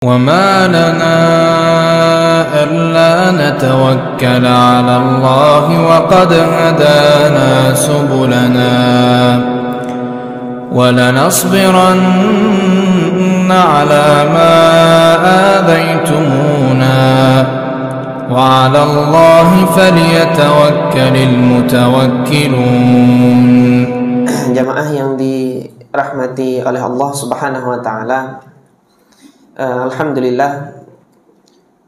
وما لنا ألا نتوكل على الله وقد هدانا سبلنا ولنصبرن على ما آذيتمونا وعلى الله فليتوكل المتوكلون. Jamaah yang dirahmati oleh Allah Subhanahu wa taala, alhamdulillah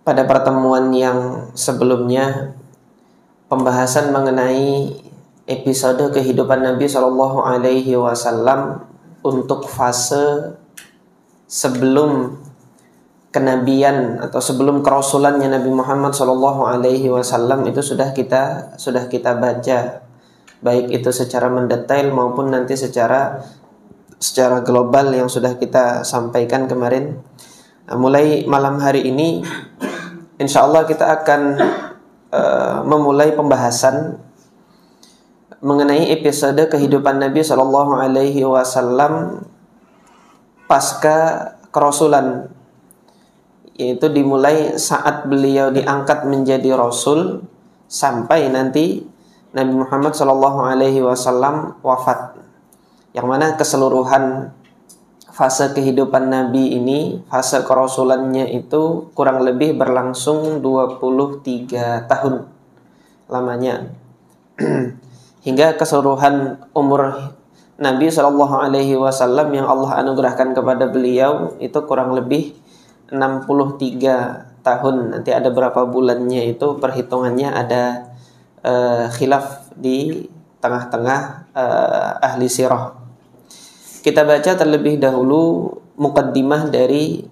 pada pertemuan yang sebelumnya pembahasan mengenai episode kehidupan Nabi Shallallahu Alaihi Wasallam untuk fase sebelum kenabian atau sebelum kerasulannya Nabi Muhammad Shallallahu Alaihi Wasallam itu sudah kita baca, baik itu secara mendetail maupun nanti secara global yang sudah kita sampaikan kemarin. Mulai malam hari ini insya Allah kita akan memulai pembahasan mengenai episode kehidupan Nabi Shallallahu Alaihi Wasallam pasca kerasulan, yaitu dimulai saat beliau diangkat menjadi Rasul sampai nanti Nabi Muhammad Shallallahu Alaihi Wasallam wafat, yang mana keseluruhan fase kehidupan Nabi ini, fase kerasulannya itu kurang lebih berlangsung 23 tahun lamanya. Hingga keseluruhan umur Nabi Shallallahu Alaihi Wasallam yang Allah anugerahkan kepada beliau itu kurang lebih 63 tahun. Nanti ada berapa bulannya itu perhitungannya ada khilaf di tengah-tengah ahli sirah. Kita baca terlebih dahulu muqaddimah dari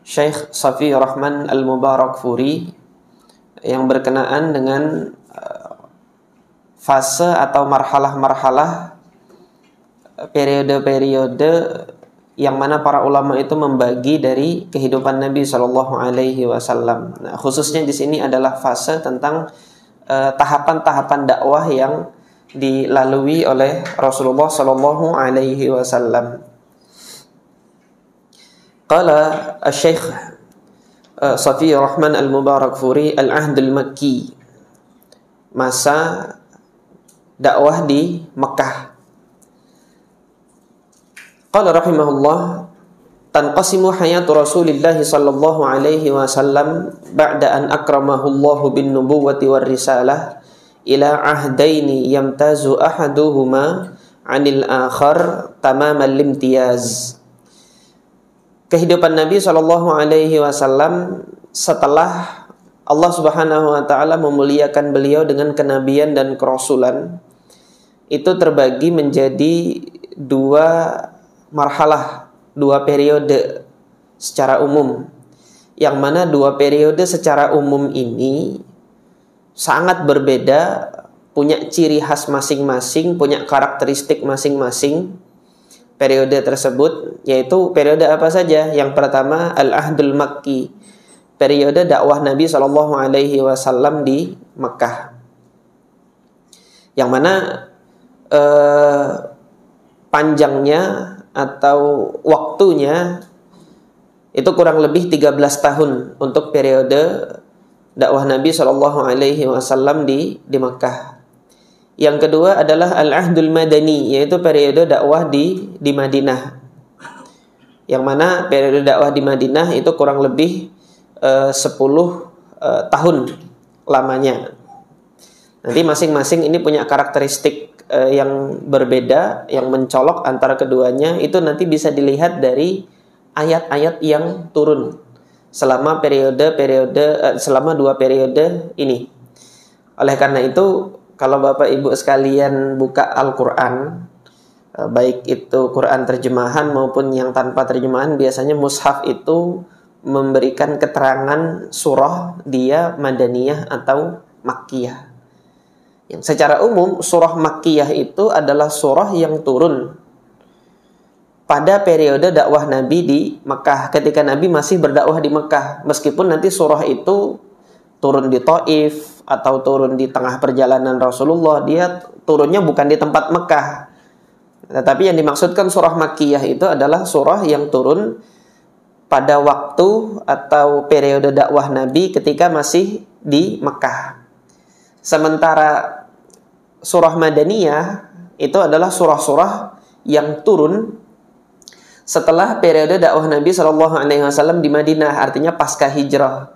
Syekh Safi Rahman Al-Mubarakfuri yang berkenaan dengan fase atau marhalah-marhalah, periode-periode yang mana para ulama itu membagi dari kehidupan Nabi Shallallahu Alaihi Wasallam. Nah, khususnya di sini adalah fase tentang tahapan-tahapan dakwah yang dilalui oleh Rasulullah Shallallahu Alaihi Wasallam. Qala Syekh Safi Rahman Al-Mubarakfuri Al-Ahdul Makki, masa dakwah di Mekah. Qala rahimahullah, tanqasimu hayatu Rasulillah sallallahu alaihi wasallam ba'da an akramahu Allah bin nubuwwati war risalah ila ahdaini yamtazu ahaduhuma 'anil akhar tamamal limtiyaz. Kehidupan Nabi sallallahu alaihi wasallam setelah Allah Subhanahu wa taala memuliakan beliau dengan kenabian dan kerasulan itu terbagi menjadi dua marhalah, dua periode secara umum, yang mana dua periode secara umum ini sangat berbeda, punya ciri khas masing-masing, punya karakteristik masing-masing periode tersebut, yaitu periode apa saja? Yang pertama Al-Ahdul Makki, periode dakwah Nabi Shallallahu Alaihi Wasallam di Mekah, yang mana panjangnya atau waktunya itu kurang lebih 13 tahun untuk periode dakwah Nabi Shallallahu Alaihi Wasallam di Mekah. Yang kedua adalah Al-Ahdul Madani, yaitu periode dakwah di Madinah, yang mana periode dakwah di Madinah itu kurang lebih 10 tahun lamanya. Nanti masing-masing ini punya karakteristik yang berbeda, yang mencolok antara keduanya. Itu nanti bisa dilihat dari ayat-ayat yang turun selama selama dua periode ini. Oleh karena itu, kalau Bapak Ibu sekalian buka Al-Quran, baik itu Quran terjemahan maupun yang tanpa terjemahan, biasanya mushaf itu memberikan keterangan surah dia Madaniyah atau Makkiyah. Yang secara umum surah Makkiyah itu adalah surah yang turun pada periode dakwah Nabi di Mekah, ketika Nabi masih berdakwah di Mekah. Meskipun nanti surah itu turun di Taif atau turun di tengah perjalanan Rasulullah, dia turunnya bukan di tempat Mekah. Tetapi yang dimaksudkan surah Makkiyah itu adalah surah yang turun pada waktu atau periode dakwah Nabi ketika masih di Mekah. Sementara surah Madaniyah itu adalah surah-surah yang turun setelah periode dakwah Nabi SAW di Madinah, artinya pasca hijrah.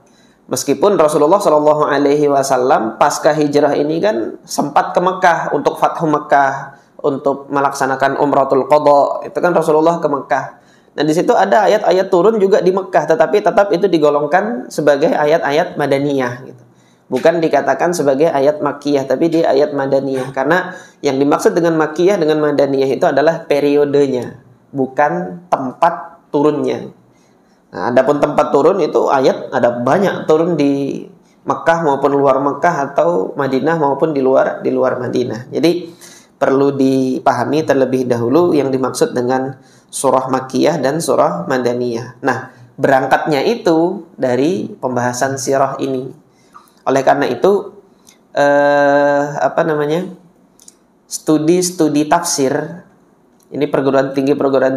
Meskipun Rasulullah SAW pasca hijrah ini kan sempat ke Mekah untuk Fathu Mekah, untuk melaksanakan Umratul Qadha, itu kan Rasulullah ke Mekah. Nah di situ ada ayat-ayat turun juga di Mekah, tetapi tetap itu digolongkan sebagai ayat-ayat Madaniyah gitu. Bukan dikatakan sebagai ayat Makkiyah, tapi di ayat Madaniyah. Karena yang dimaksud dengan Makkiyah dengan Madaniyah itu adalah periodenya, bukan tempat turunnya. Nah, adapun tempat turun itu ayat ada banyak turun di Mekah maupun luar Mekah atau Madinah maupun di luar Madinah. Jadi perlu dipahami terlebih dahulu yang dimaksud dengan surah Makkiyah dan surah Madaniyah. Nah, berangkatnya itu dari pembahasan sirah ini. Oleh karena itu studi tafsir, ini perguruan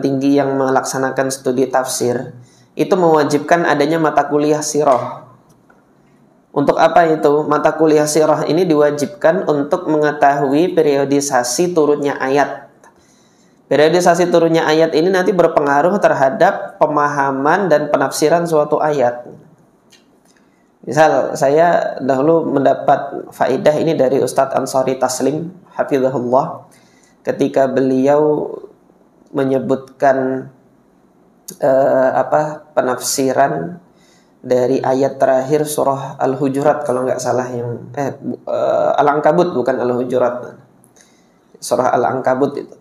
tinggi yang melaksanakan studi tafsir itu mewajibkan adanya mata kuliah sirah. Untuk apa itu? Mata kuliah sirah ini diwajibkan untuk mengetahui periodisasi turunnya ayat. Periodisasi turunnya ayat ini nanti berpengaruh terhadap pemahaman dan penafsiran suatu ayat. Misal saya dahulu mendapat faedah ini dari Ustadz Ansari Taslim hafizahullah, ketika beliau menyebutkan penafsiran dari ayat terakhir surah Al-Hujurat kalau nggak salah, yang Al-Ankabut, bukan Al-Hujurat, surah Al-Ankabut itu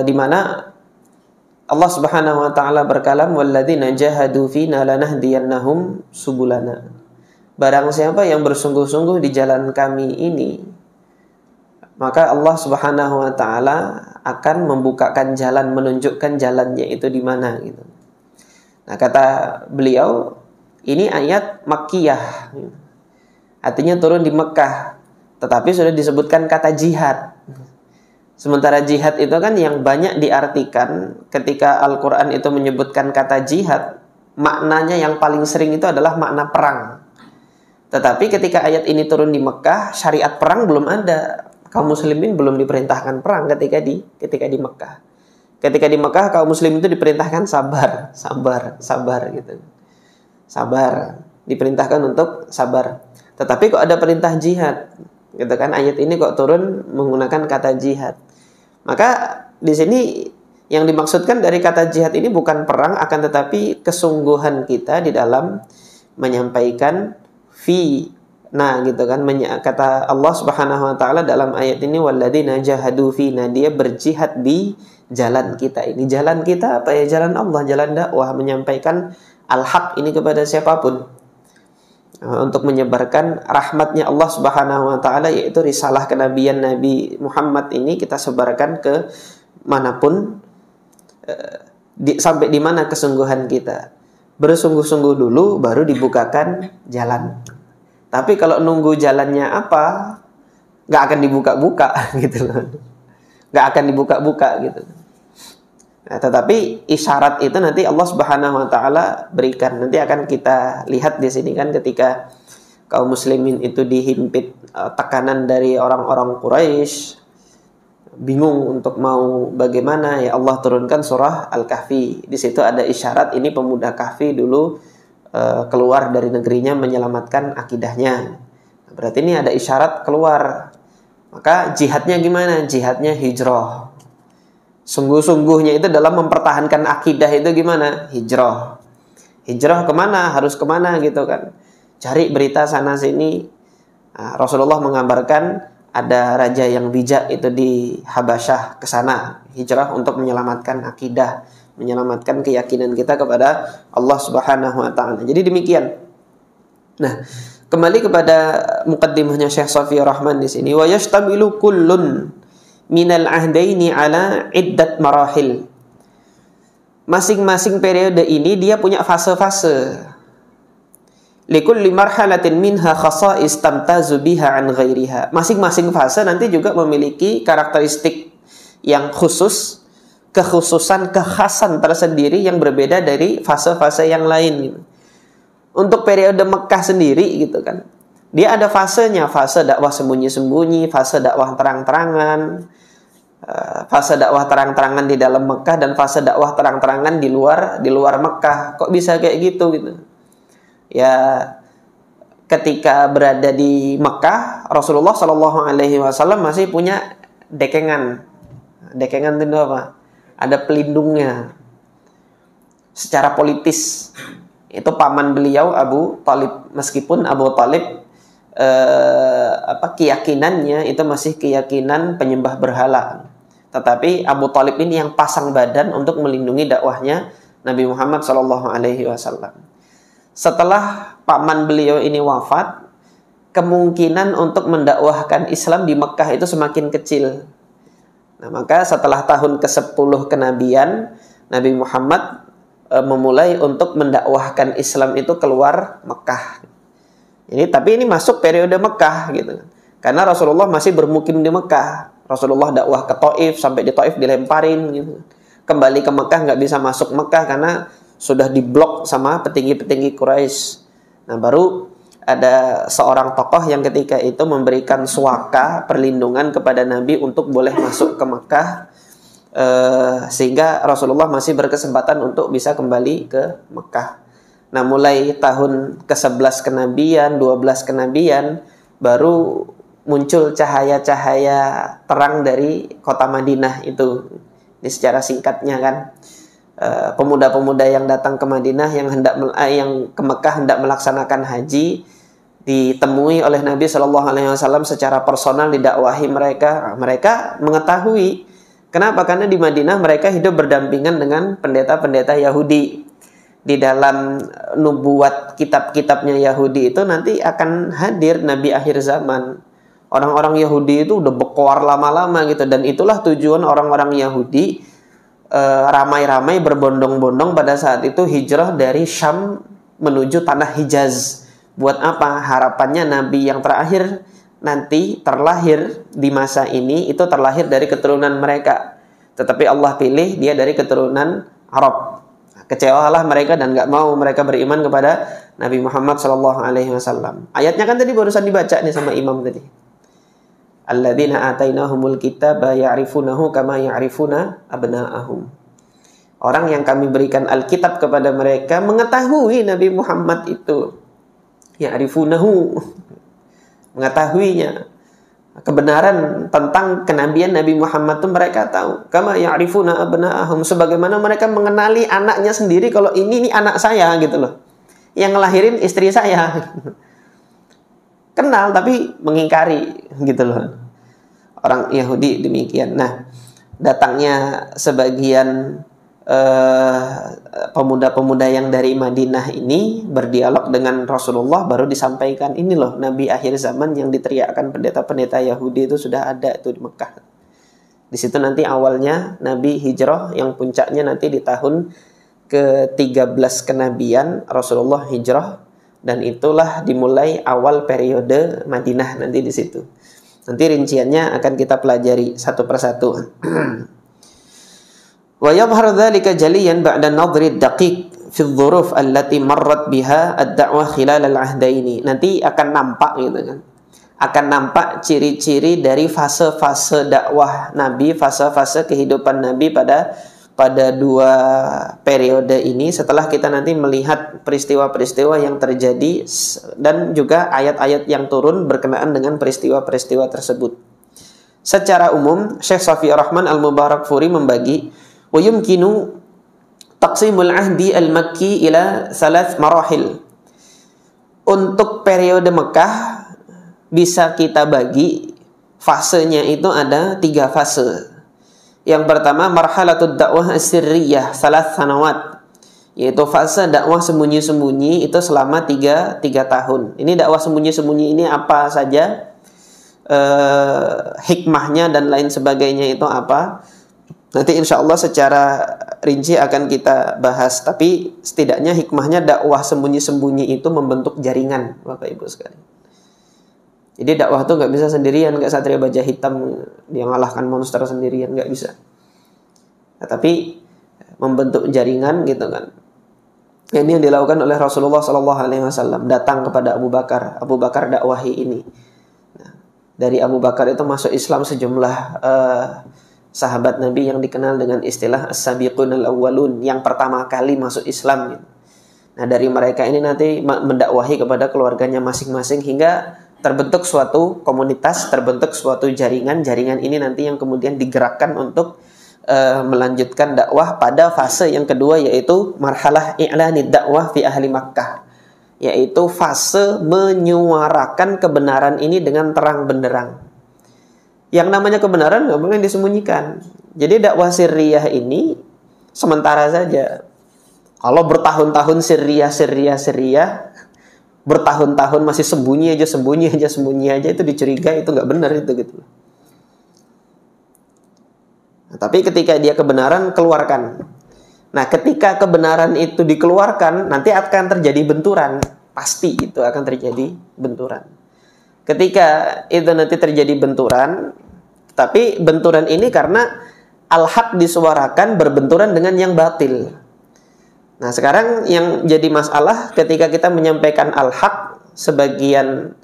di mana Allah Subhanahu wa taala berkalam, walladzina jahadu fina lanahdiyannahum subulana. Barang siapa yang bersungguh-sungguh di jalan kami ini, maka Allah Subhanahu wa taala akan membukakan jalan, menunjukkan jalannya itu di mana gitu. Nah, kata beliau, ini ayat Makkiyah. Artinya turun di Mekah, tetapi sudah disebutkan kata jihad. Sementara jihad itu kan yang banyak diartikan ketika Al-Qur'an itu menyebutkan kata jihad, maknanya yang paling sering itu adalah makna perang. Tetapi ketika ayat ini turun di Mekah, syariat perang belum ada. Kaum muslimin belum diperintahkan perang ketika di Mekah. Ketika di Mekah kaum muslim itu diperintahkan sabar gitu. Sabar, diperintahkan untuk sabar. Tetapi kok ada perintah jihad? Gitu kan, ayat ini kok turun menggunakan kata jihad. Maka di sini yang dimaksudkan dari kata jihad ini bukan perang, akan tetapi kesungguhan kita di dalam menyampaikan gitu kan, kata Allah Subhanahu wa taala dalam ayat ini, walladzina jahadu fina, dia berjihad di jalan kita. Ini jalan kita apa ya? Jalan Allah, jalan dakwah, menyampaikan al-haq ini kepada siapapun, untuk menyebarkan rahmatnya Allah Subhanahu wa taala, yaitu risalah kenabian Nabi Muhammad ini kita sebarkan ke manapun, sampai di mana kesungguhan kita. Bersungguh-sungguh dulu baru dibukakan jalan. Tapi kalau nunggu jalannya apa, nggak akan dibuka-buka gitu loh. Nggak akan dibuka-buka gitu. Nah, tetapi isyarat itu nanti Allah Subhanahu wa taala berikan. Nanti akan kita lihat di sini kan, ketika kaum muslimin itu dihimpit tekanan dari orang-orang Quraisy, bingung untuk mau bagaimana, ya Allah turunkan surah Al-Kahfi. Di situ ada isyarat ini pemuda Kahfi dulu keluar dari negerinya menyelamatkan akidahnya. Berarti ini ada isyarat keluar. Maka jihadnya gimana? Jihadnya hijrah. Sungguh-sungguhnya itu dalam mempertahankan akidah itu gimana? Hijrah. Hijrah kemana? Harus kemana gitu kan? Cari berita sana sini. Nah, Rasulullah menggambarkan ada raja yang bijak itu di Habasyah ke sana. Hijrah untuk menyelamatkan akidah, menyelamatkan keyakinan kita kepada Allah Subhanahu wa taala. Jadi demikian. Nah, kembali kepada muqaddimahnya Syekh Shafiyur Rahman di sini, wa yashtamilu kullun minal ahdaini ala iddat marahil. Masing-masing periode ini dia punya fase-fase. Likulli marhalatin minha khasa'is tamtazu biha an ghairiha. Masing-masing fase nanti juga memiliki karakteristik yang khusus, kekhususan, kekhasan tersendiri yang berbeda dari fase-fase yang lain gitu. Untuk periode Mekah sendiri gitu kan, dia ada fasenya, fase dakwah sembunyi-sembunyi, fase dakwah terang-terangan, fase dakwah terang-terangan di dalam Mekah, dan fase dakwah terang-terangan di luar Mekah. Kok bisa kayak gitu gitu? Ya, ketika berada di Mekah, Rasulullah SAW masih punya dekengan. Dekengan itu apa? Ada pelindungnya. Secara politis itu paman beliau Abu Thalib, meskipun Abu Thalib keyakinannya itu masih keyakinan penyembah berhala, tetapi Abu Thalib ini yang pasang badan untuk melindungi dakwahnya Nabi Muhammad SAW. Setelah paman beliau ini wafat, kemungkinan untuk mendakwahkan Islam di Mekah itu semakin kecil. Nah, maka setelah tahun ke-10 kenabian, Nabi Muhammad memulai untuk mendakwahkan Islam itu keluar Mekah. Tapi ini masuk periode Mekah gitu. Karena Rasulullah masih bermukim di Mekah. Rasulullah dakwah ke Taif, sampai di Taif dilemparin gitu. Kembali ke Mekah nggak bisa masuk Mekah karena sudah diblok sama petinggi-petinggi Quraisy. Nah, baru ada seorang tokoh yang ketika itu memberikan suaka perlindungan kepada Nabi untuk boleh masuk ke Mekah, sehingga Rasulullah masih berkesempatan untuk bisa kembali ke Mekah. Nah, mulai tahun ke-11 kenabian, 12 kenabian, baru muncul cahaya-cahaya terang dari kota Madinah itu. Ini secara singkatnya kan, pemuda-pemuda yang datang ke Madinah, yang ke Mekah hendak melaksanakan haji, ditemui oleh Nabi SAW secara personal, didakwahi mereka. Mereka mengetahui. Kenapa? Karena di Madinah mereka hidup berdampingan dengan pendeta-pendeta Yahudi. Di dalam nubuat kitab-kitabnya Yahudi itu nanti akan hadir Nabi akhir zaman. Orang-orang Yahudi itu udah berkoar lama-lama gitu. Dan itulah tujuan orang-orang Yahudi ramai-ramai berbondong-bondong pada saat itu hijrah dari Syam menuju tanah Hijaz. Buat apa? Harapannya Nabi yang terakhir nanti terlahir di masa ini itu terlahir dari keturunan mereka. Tetapi Allah pilih dia dari keturunan Arab. Kecewalah mereka dan nggak mau mereka beriman kepada Nabi Muhammad SAW. Ayatnya kan tadi barusan dibaca nih sama imam tadi. Alladzina atainahumul kitaba ya'rifunahu kama ya'rifuna abna'ahum. Orang yang kami berikan Alkitab kepada mereka mengetahui Nabi Muhammad itu. Ya'rifunahu, mengetahuinya. Kebenaran tentang kenabian Nabi Muhammad itu mereka tahu. Kama ya'rifuna abna'ahum, sebagaimana mereka mengenali anaknya sendiri, kalau ini anak saya gitu loh. Yang ngelahirin istri saya. Kenal tapi mengingkari gitu loh. Orang Yahudi demikian. Nah, datangnya sebagian pemuda-pemuda yang dari Madinah ini berdialog dengan Rasulullah, baru disampaikan ini loh Nabi akhir zaman yang diteriakkan pendeta-pendeta Yahudi itu sudah ada itu di Mekah. Di situ nanti awalnya Nabi hijrah, yang puncaknya nanti di tahun ke-13 kenabian Rasulullah hijrah, dan itulah dimulai awal periode Madinah nanti di situ. Nanti rinciannya akan kita pelajari satu persatu. Wa yadhhar dzalika jaliyan ba'da nadhri daqiq fi dzuruf allati marrat biha ad-da'wah khilal al-ahdaini. Nanti akan nampak gitu kan. Akan nampak ciri-ciri dari fase-fase dakwah Nabi, fase-fase kehidupan Nabi pada dua periode ini, setelah kita nanti melihat peristiwa-peristiwa yang terjadi dan juga ayat-ayat yang turun berkenaan dengan peristiwa-peristiwa tersebut. Secara umum, Syekh Safiur Rahman Al-Mubarakfuri membagi wa yumkinu taqsimul ahdi al-makki ila 3 marahil. Untuk periode Mekah bisa kita bagi fasenya itu ada 3 fase. Yang pertama marhalatud dakwah as-sirriyah 3 sanawat, yaitu fase dakwah sembunyi-sembunyi itu selama 3 tahun. Ini dakwah sembunyi-sembunyi ini apa saja, hikmahnya dan lain sebagainya itu apa, nanti insya Allah secara rinci akan kita bahas. Tapi setidaknya hikmahnya dakwah sembunyi-sembunyi itu membentuk jaringan, Bapak Ibu sekalian. Jadi dakwah itu nggak bisa sendirian, nggak Satria Baja Hitam dia ngalahkan monster sendirian, nggak bisa. tapi membentuk jaringan gitu kan. Ini yang dilakukan oleh Rasulullah SAW, datang kepada Abu Bakar dakwahi ini. Nah, dari Abu Bakar itu masuk Islam sejumlah sahabat Nabi yang dikenal dengan istilah as-sabiqun al-awwalun, yang pertama kali masuk Islam gitu. Nah, dari mereka ini nanti mendakwahi kepada keluarganya masing-masing hingga terbentuk suatu komunitas, terbentuk suatu jaringan. Jaringan ini nanti yang kemudian digerakkan untuk melanjutkan dakwah pada fase yang kedua, yaitu marhalah i'lanid dakwah fi ahli Makkah, yaitu fase menyuarakan kebenaran ini dengan terang benderang. Yang namanya kebenaran nggak boleh disembunyikan. Jadi dakwah sirriyah ini sementara saja. Kalau bertahun-tahun sirriyah, bertahun-tahun masih sembunyi aja, itu dicurigai, itu nggak benar itu gitu. Nah, tapi ketika dia kebenaran, keluarkan. Nah, ketika kebenaran itu dikeluarkan, nanti akan terjadi benturan. Pasti itu akan terjadi benturan. Ketika itu nanti terjadi benturan, tapi benturan ini karena al-haq disuarakan berbenturan dengan yang batil. Nah, sekarang yang jadi masalah ketika kita menyampaikan al-haq, sebagian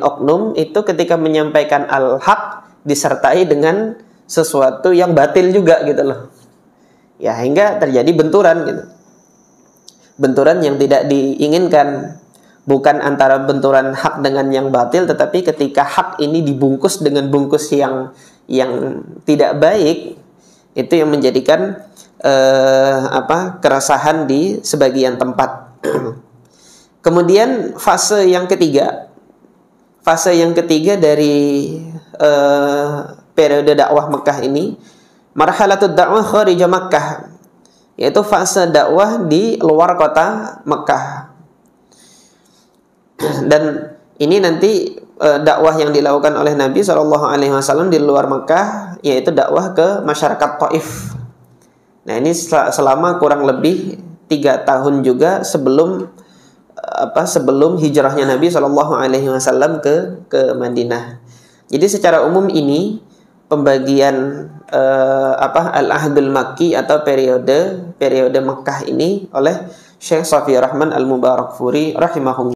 oknum itu ketika menyampaikan al-haq disertai dengan sesuatu yang batil juga gitu loh. Ya, hingga terjadi benturan gitu. Benturan yang tidak diinginkan. Bukan antara benturan hak dengan yang batil, tetapi ketika hak ini dibungkus dengan bungkus yang tidak baik, itu yang menjadikan keresahan di sebagian tempat. Kemudian fase yang ketiga dari periode dakwah Mekah ini, marhalatud dakwah kharija Makkah, yaitu fase dakwah di luar kota Mekah. Dan ini nanti dakwah yang dilakukan oleh Nabi SAW di luar Mekah, yaitu dakwah ke masyarakat Taif. Nah, ini selama kurang lebih 3 tahun juga sebelum hijrahnya Nabi SAW ke Madinah. Jadi secara umum ini pembagian al-ahdul Makki atau periode Mekah ini oleh Syekh Safi Rahman Al-Mubarakfuri rahimahullah.